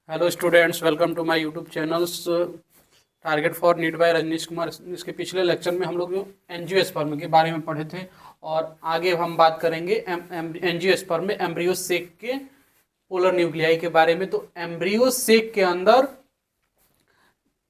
Hello students, welcome to my YouTube channels target for NEET by Rajneesh Kumar. इसके पिछले lecture में हम लोग एंजियोस्पर्म के बारे में पढ़े थे और आगे हम बात करेंगे एंजियोस्पर्म में एम्ब्रियो सेक के पोलर न्यूक्लियाई के बारे में। तो एम्ब्रियो सेक के अंदर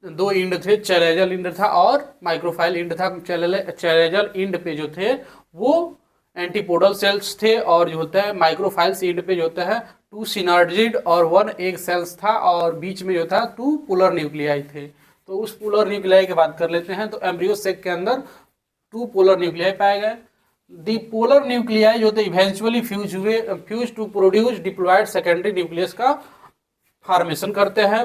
दो इंड थे, चैलेजल इंड था और माइक्रोफाइल इंड था। चैलेजल इंड पे जो थे वो एंटीपोडल सेल्स थे और जो होता है माइक्रोफाइल्स इंड पे जो होता है 2 सिनर्जिड और 1 एग सेल्स था और बीच में जो था 2 पोलर न्यूक्लियाई थे। तो उस पोलर न्यूक्लियाई की बात कर लेते हैं। तो एम्ब्रियो सेक के अंदर 2 पोलर न्यूक्लियाई पाए गए। दी पोलर न्यूक्लियाई जो थे eventually fuse to produce diploid secondary nucleus का फॉर्मेशन करते हैं।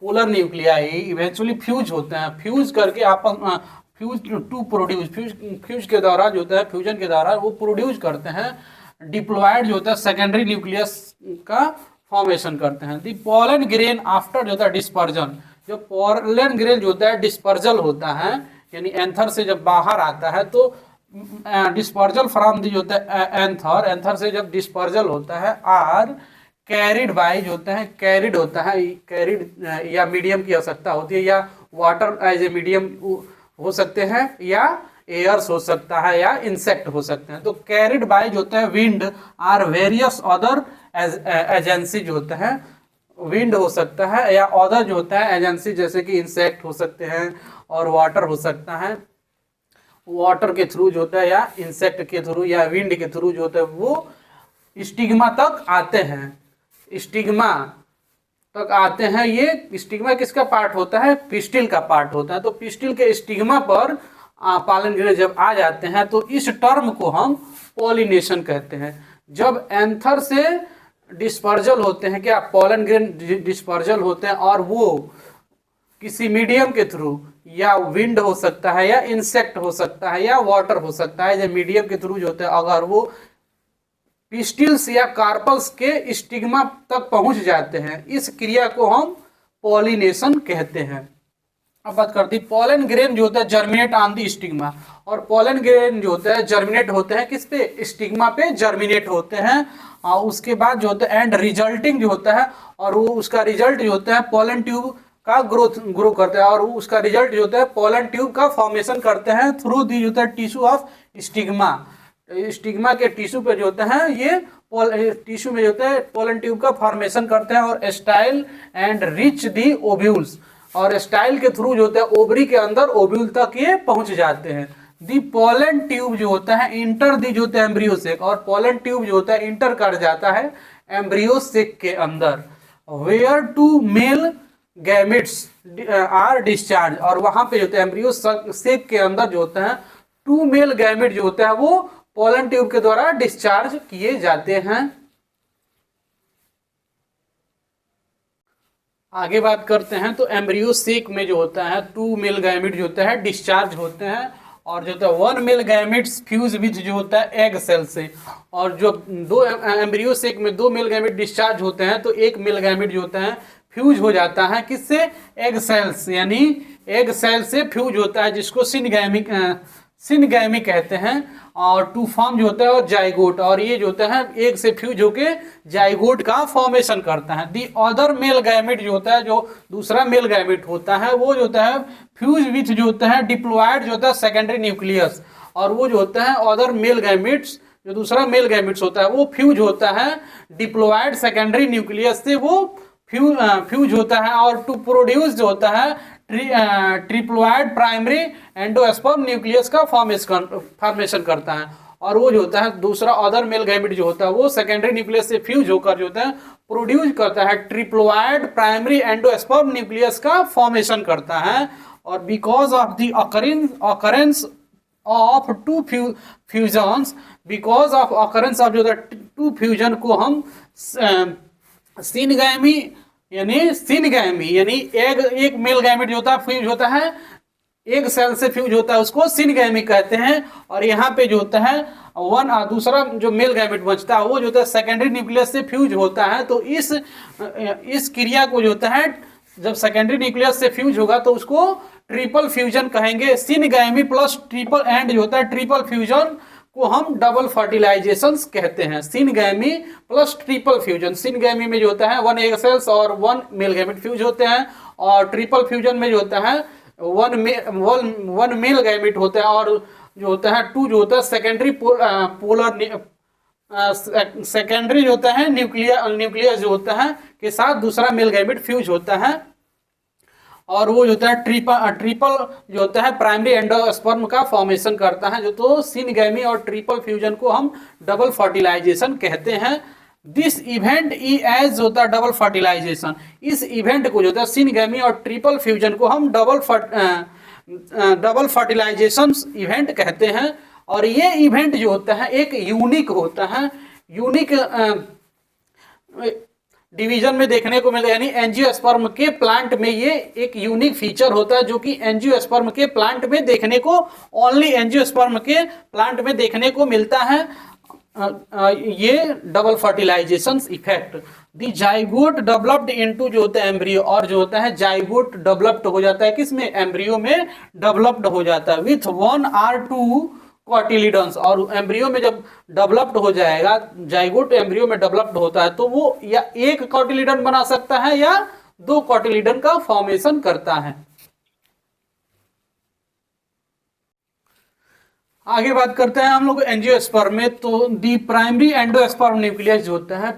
पोलर न्यूक्लियाई इवेंचुअली फ्यूज होते हैं, फ्यूज करके आपस फ्यूज टू प्रोड्यूस फ्यूज के दौरान जो होता है फ्यूजन के दौरान वो प्रोड्यूस करते हैं डिप्लॉयड जो होता है सेकेंडरी न्यूक्लियस का फॉर्मेशन करते हैं। दी पोलन ग्रेन आफ्टर जो होता है डिस्पर्जन, जो पोलन ग्रेन जो होता है डिस्पर्जल होता है यानी एंथर से जब बाहर आता है तो डिस्पर्जल फ्रॉम दी जो होता है एंथर से जब डिस्पर्जल होता है आर कैरिड बाय जो होता है कैरिड होता है कैरिड या मीडियम की आवश्यकता होती है या वाटर एज ए मीडियम हो सकते हैं या एयर्स हो सकता है या इंसेक्ट हो सकते हैं। तो कैरिड बाय जो होता है wind or various other agency जो होता है विंड हो सकता है या अदर जो होता है एजेंसी जैसे कि इंसेक्ट हो सकते हैं और वाटर हो सकता है। वाटर के थ्रू जो होता है या इंसेक्ट के थ्रू या विंड के थ्रू जो होता है वो स्टिग्मा तक आते हैं, स्टिग्मा तक आते हैं। ये स्टिग्मा किसका पार्ट होता है? पिस्टिल का पार्ट होता है। तो पिस्टिल के स्टिग्मा पर पालन ग्रेन जब आ जाते हैं तो इस टर्म को हम पॉलिनेशन कहते हैं। जब एंथर से डिस्पर्जल होते हैं, क्या पॉलन ग्रेन डिस्पर्जल होते हैं और वो किसी मीडियम के थ्रू या विंड हो सकता है या इंसेक्ट हो सकता है या वाटर हो सकता है, जब मीडियम के थ्रू जो होता है अगर वो पिस्टिल्स या कार्पल्स के स्टिग्मा तक पहुंच जाते हैं, इस क्रिया को हम पॉलिनेशन कहते हैं। अब बात करते हैं पोलन ग्रेन जो होता है जर्मिनेट ऑन दी स्टिग्मा, और पोलन ग्रेन जो होता है जर्मिनेट होते हैं किस पे? स्टिग्मा पे जर्मिनेट होते हैं। और उसके बाद जो होता है एंड रिजल्टिंग जो होता है और वो उसका रिजल्ट जो होता है पोलन ट्यूब का ग्रो करता है और वो उसका रिजल्ट जो होता है पोलन ट्यूब का फॉर्मेशन करते हैं थ्रू दी जो होता है टिश्यू ऑफ स्टिग्मा। स्टिग्मा के टिश्यू पे जो होता है ये टिश्यू में जो होता है पोलन ट्यूब का फॉर्मेशन करते हैं और style and rich the ovules, और स्टाइल के थ्रू जो होता है ओवरी के अंदर ओव्यूल तक ये पहुंच जाते हैं। दी पोलन ट्यूब जो होता है इंटर दी जो होता है एम्ब्रियो सेक, और पोलन ट्यूब जो होता है इंटर कर जाता है एम्ब्रियो सेक के अंदर where 2 male gametes are discharge, और वहां पे जो होता है एम्ब्रियो सेक के अंदर जो होता है 2 मेल गैमेट जो होता है वो पोलन ट्यूब के द्वारा डिस्चार्ज किए जाते हैं। आगे बात करते हैं तो एम्ब्रियो सेक में जो होता है 2 मेल गैमेट जो होता है डिस्चार्ज होते हैं और जो होता है 1 मेल गैमेट्स फ्यूज विथ जो होता है एग सेल से, और जो दो एम्ब्रियो सेक में 2 मेल गैमेट डिस्चार्ज होते हैं तो 1 मेल गैमेट जो होता है फ्यूज हो जाता है किससे? एग सेल्स, यानी एग सेल से फ्यूज होता है जिसको सिनगैमी कहते हैं, और 2 फॉर्म जो होता है और जाइगोट, और ये जो होता है एक से फ्यूज होके जाइगोट का फॉर्मेशन करता है। दी अदर मेल गैमेट जो होता है, जो दूसरा मेल गैमेट होता है वो जो होता है फ्यूज विथ जो होता है डिप्लॉयड जो होता है सेकेंडरी न्यूक्लियस, और वो जो होता है अदर मेल गैमेट्स जो दूसरा मेल गैमेट्स होता है वो फ्यूज होता है डिप्लॉयड सेकेंडरी न्यूक्लियस से, वो फ्यूज होता है और टू प्रोड्यूस जो होता है ट्रिप्लॉयड प्राइमरी एंडोस्पर्म न्यूक्लियस का फॉर्मेशन करता है, और वो जो होता है दूसरा अदर मेल गैमेट जो होता है वो सेकेंडरी न्यूक्लियस से फ्यूज होकर जो होता है प्रोड्यूस करता है ट्रिप्लॉयड प्राइमरी एंडोस्पर्म न्यूक्लियस का फॉर्मेशन करता है। और because of the occurrence of 2 fusions, because of occurrence of जो होता है 2 फ्यूजन को हम सिनगैमी यानी एक मेल गैमेट जो होता है फ्यूज होता है एक सेल से फ्यूज होता है उसको सिनगैमी कहते हैं, और यहाँ पे जो होता है दूसरा जो मेल गैमेट बचता है वो जो होता है सेकेंडरी न्यूक्लियस से फ्यूज होता है। तो इस क्रिया को जो होता है जब सेकेंडरी न्यूक्लियस से फ्यूज होगा तो उसको ट्रिपल फ्यूजन कहेंगे। सिनगैमी प्लस ट्रिपल एंड जो होता है ट्रिपल फ्यूजन को हम डबल फर्टिलाइजेशन कहते हैं। Syngamy plus triple fusion, syngamy में जो होता है 1 एग सेल्स और 1 मेल गैमेट फ्यूज होते हैं, और ट्रिपल फ्यूजन में जो होता है 1 मेल गैमेट होता है, और जो होता है 2 जो होता है सेकेंडरी पोलर सेकेंडरी जो होता है न्यूक्लियस जो होता है के साथ दूसरा मेल गैमेट फ्यूज होता है, और वो जो होता है ट्रिपल जो होता है प्राइमरी एंडोस्पर्म का फॉर्मेशन करता है। जो तो सिनगैमी और ट्रिपल फ्यूजन को हम डबल फर्टिलाइजेशन कहते हैं। दिस इवेंट एज होता है डबल फर्टिलाइजेशन, इस इवेंट को जो होता है सिनगैमी और ट्रिपल फ्यूजन को हम डबल फर्टिलाइजेशन इवेंट कहते हैं। और ये इवेंट जो होता है एक यूनिक होता है, यूनिक डिवीजन में देखने को मिलता है, यानी एंजियोस्पर्म के प्लांट में ये एक यूनिक फीचर होता है जो कि एंजियोस्पर्म के प्लांट में देखने को, ओनली एंजियोस्पर्म के प्लांट में देखने को मिलता है ये डबल फर्टिलाइजेशन इफेक्ट। दी जाइगोट डेवलप्ड इनटू जो होता है एम्ब्रियो, और जो होता है जाइगोट डेवलप्ड हो जाता है किसमें, एम्ब्रियो में डेवलप्ड हो जाता है विथ 1 or 2 कॉटिलिडन्स। और एम्ब्रियो में जब डेवलप्ड हो जाएगा, जाइगोट एम्ब्रियो में डेवलप्ड होता है तो वो या 1 कॉटिलिडन बना सकता है या 2 कॉटिलिडन का फॉर्मेशन करता है। आगे बात करते हैं हम लोग एंजियोस्पर्म में। तो दी प्राइमरी एंडोस्पर्म न्यूक्लियस जो होता है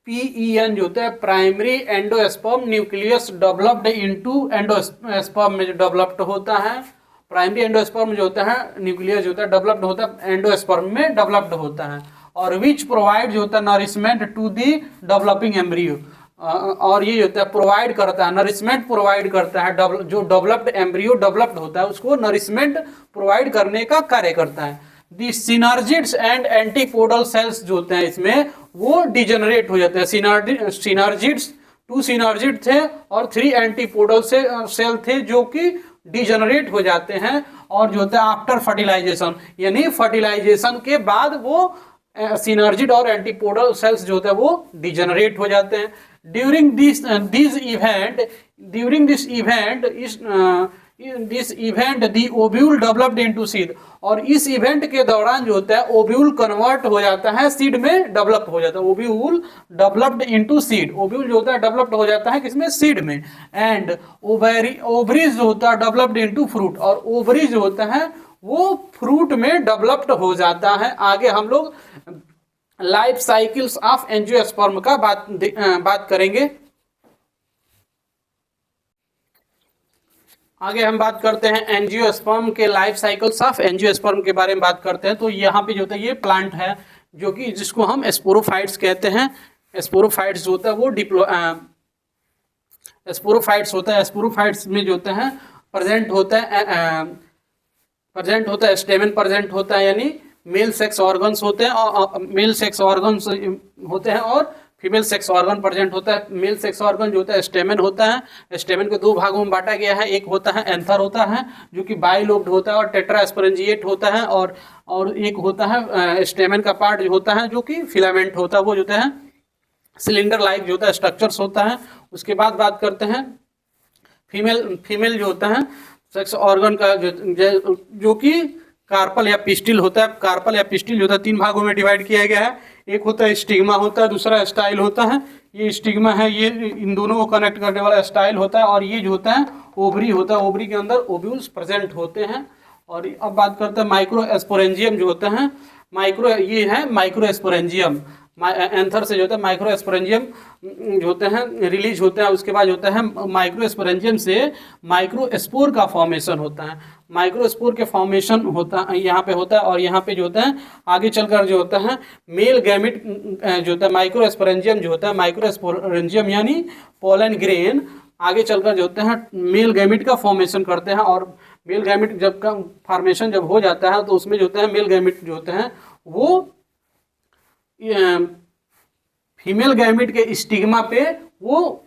PEN जो होता है primary endosperm nucleus developed into endosperm में जो डेवलप्ड होता है, प्राइमरी एंडोस्पर्म जो होता है न्यूक्लियस जो होता है डेवलप्ड होता है एंडोस्पर्म में डेवलप्ड होता है, और विच प्रोवाइड जो होता है nourishment to the developing embryo, और ये जो होता है प्रोवाइड करता है, नरिशमेंट प्रोवाइड करता है, जो डेवलप्ड एम्ब्रियो डेवलप्ड होता है उसको नरिशमेंट प्रोवाइड करने का कार्य करता है। दी सिनर्जिड्स एंड एंटीपोडल सेल्स जो होते हैं इसमें वो डिजेनरेट हो जाते हैं। सिनर्जिड्स 2 सिनर्जिड थे और 3 एंटीपोडल सेल थे जो कि डिजेनरेट हो जाते हैं, और जो होता है आफ्टर फर्टिलाइजेशन, यानी फर्टिलाइजेशन के बाद वो सिनर्जिड और एंटीपोडल सेल्स जो होता है वो डिजेनरेट हो जाते हैं। During this event the ovule developed into seed, और इस इवेंट के दौरान जो होता है ओव्यूल कन्वर्ट हो जाता है सीड में डेवलप हो जाता है। Ovule developed into seed, ovule जो होता है डेवलप्ड हो जाता है किसमें, सीड में। एंड ओवरीज जो होता है डेवलप्ड इनटू फ्रूट, और ओवरीज जो होता है वो फ्रूट में डेवलप्ड हो जाता है। आगे हम लोग लाइफ साइकिल्स ऑफ एंजियोस्पर्म का बात करेंगे। आगे हम बात करते हैं एंजियोस्पर्म के लाइफ साइकिल्स ऑफ एंजियोस्पर्म के बारे में बात करते हैं। तो यहाँ पे जो होता है ये प्लांट है जो कि जिसको हम स्पोरोफाइट्स कहते हैं। स्पोरोफाइट्स जो होता है वो स्पोरोफाइट्स होता है। स्पोरोफाइट्स में जो होता है प्रेजेंट होता है स्टेमन प्रेजेंट होता है, यानी मेल सेक्स ऑर्गन्स होते हैं, और मेल सेक्स ऑर्गन्स होते हैं और फीमेल सेक्स ऑर्गन प्रेजेंट होता है। मेल सेक्स ऑर्गन जो होता है स्टेमन होता है। स्टेमन को 2 भागों में बांटा गया है, एक होता है एंथर होता है जो कि बाइलोब्ड होता है और टेट्रास्पोरेंजिएट होता है, और एक होता है स्टेमन का पार्ट जो होता है जो कि फिलामेंट होता है, वो जो होता है सिलेंडर लाइक जो होता है स्ट्रक्चर्स होता है। उसके बाद बात करते हैं फीमेल जो होता है सेक्स ऑर्गन का जो कि कार्पल या पिस्टिल होता है। कार्पल या पिस्टिल जो होता है 3 भागों में डिवाइड किया गया है। एक होता है स्टिग्मा होता है, दूसरा स्टाइल होता है। ये स्टिग्मा है, ये इन दोनों को कनेक्ट करने वाला स्टाइल होता है, और ये जो होता है ओवरी होता है। ओवरी के अंदर ओव्यूल्स प्रेजेंट होते हैं। और अब बात करते हैं माइक्रोस्पोरेंजियम जो होता है। ये है माइक्रोस्पोरेंजियम। एंथर से जो होता है माइक्रोस्पोरेंजियम जो होते हैं रिलीज होता है। उसके बाद होता है माइक्रोस्पोरेंजियम से माइक्रोस्पोर का फॉर्मेशन होता है। माइक्रोस्पोर के फॉर्मेशन होता है यहाँ पे होता है, और यहाँ पे जो होता है आगे चलकर जो होता है मेल गैमेट जो होता है माइक्रोस्पोरेंजियम जो होता है माइक्रोस्पोरेंजियम यानी पोलन ग्रेन आगे चलकर जो होते हैं मेल गैमेट का फॉर्मेशन करते हैं। और मेल गैमेट जब का फॉर्मेशन जब हो जाता है तो उसमें जो होता है मेल गैमेट जो होते हैं वो फीमेल गैमेट के स्टिग्मा पे वो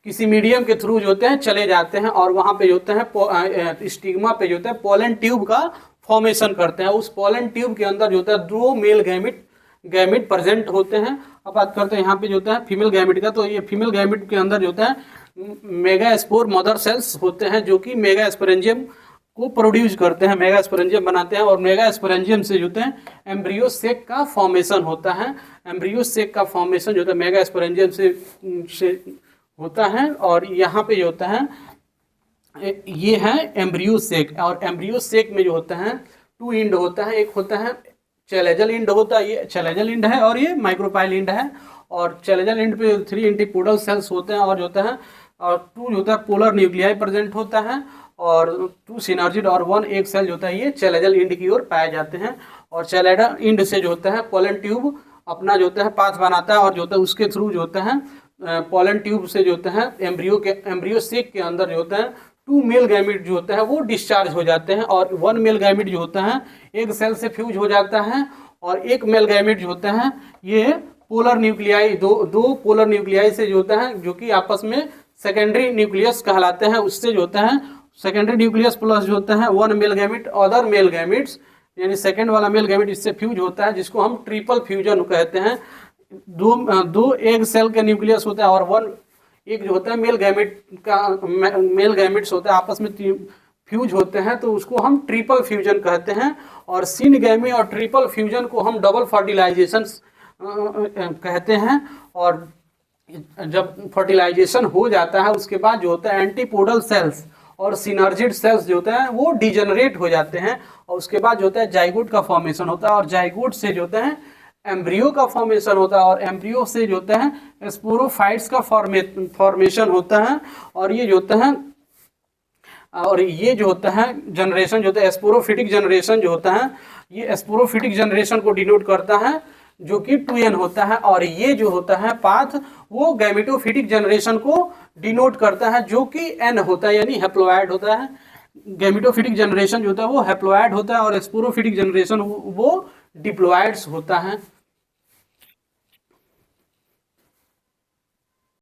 किसी मीडियम के थ्रू जो होते हैं चले जाते हैं, और वहाँ पे जो होते हैं स्टिग्मा पे जो होता है पोलन ट्यूब का फॉर्मेशन करते हैं। उस पोलन ट्यूब के अंदर जो होता है 2 मेल गैमेट प्रेजेंट होते हैं। अब बात करते हैं यहाँ पे जो होता है फीमेल गैमेट का। तो ये फीमेल गैमेट के अंदर जो होता है मेगास्पोर मदर सेल्स होते हैं जो कि मेगास्पोरेंजियम को प्रोड्यूस करते हैं, मेगा स्पोरेंजियम बनाते हैं, और मेगा स्पोरेंजियम से जो है एम्ब्रियो सेक का फॉर्मेशन होता है। एम्ब्रियो सेक का फॉर्मेशन जो होता है मेगा स्पोरेंजियम से होता है। और यहाँ पे जो होता है ये है एम्ब्रियो सेक, और एम्ब्रियो सेक में जो होता है 2 इंड होता है, एक होता है चैलेजल इंड होता है, ये चैलेजल इंड है, और ये माइक्रोपाइल इंड है। और चैलेजल इंड पे 3 एंटीपोडल सेल्स होते हैं, और जो होता है और 2 जो होता है पोलर न्यूक्लियाई प्रेजेंट होता है, और 2 सिनर्जिड और 1 एक सेल जो होता है ये चैलेजल इंड की ओर पाए जाते हैं। और चैलेजल इंड से जो होता है पोलन ट्यूब अपना जो होता है पाथ बनाता है, और जो होता है उसके थ्रू जो होता है पोलन ट्यूब से जो होता है एम्ब्रियो सेक के अंदर जो होता है 2 मेल गैमिट जो होता है वो डिस्चार्ज हो जाते हैं, और 1 मेल गैमिट जो होता है एक सेल से फ्यूज हो जाता है, और एक मेल गैमिट जो होता है ये पोलर न्यूक्लियाई दो पोलर न्यूक्लियाई से जो होता है जो कि आपस में सेकेंडरी न्यूक्लियस कहलाते हैं, उससे जो होता है सेकेंडरी न्यूक्लियस प्लस जो होता है 1 male gamete other male gametes, यानी सेकेंड वाला मेल गैमिट इससे फ्यूज होता है, जिसको हम ट्रिपल फ्यूजन कहते हैं। दो एग सेल के न्यूक्लियस होता है, और 1 एक जो होता है मेल गैमिट्स होता है आपस में फ्यूज होते हैं, तो उसको हम ट्रिपल फ्यूजन कहते हैं। और सिनगैमी और ट्रिपल फ्यूजन को हम डबल फर्टिलाइजेशन कहते हैं। और जब फर्टिलाइजेशन हो जाता है उसके बाद जो होता है एंटीपोडल सेल्स और सिनर्जिड सेल्स जो होते हैं वो डिजेनरेट हो जाते हैं, और उसके बाद जो होता है जाइगोट का फॉर्मेशन होता है, और जाइगोट से जो होता है एम्ब्रियो का फॉर्मेशन होता है, और एम्ब्रियो से जो होता है स्पोरोफाइट्स का फॉर्मेशन होता है। और ये जो होता है जो होता है जनरेशन जो होता है स्पोरोफिटिक जनरेशन जो होता है, ये स्पोरोफिटिक जनरेशन को डिनोट करता है जो कि 2n होता है। और ये जो होता है पाथ वो गैमेटोफिटिक जनरेशन को डिनोट करता है जो कि n होता है, यानी हैप्लोइड होता है। गैमेटोफिटिक जनरेशन जो होता है वो हैप्लोइड होता है, और स्पोरोफिटिक जनरेशन वो डिप्लॉइड्स होता है।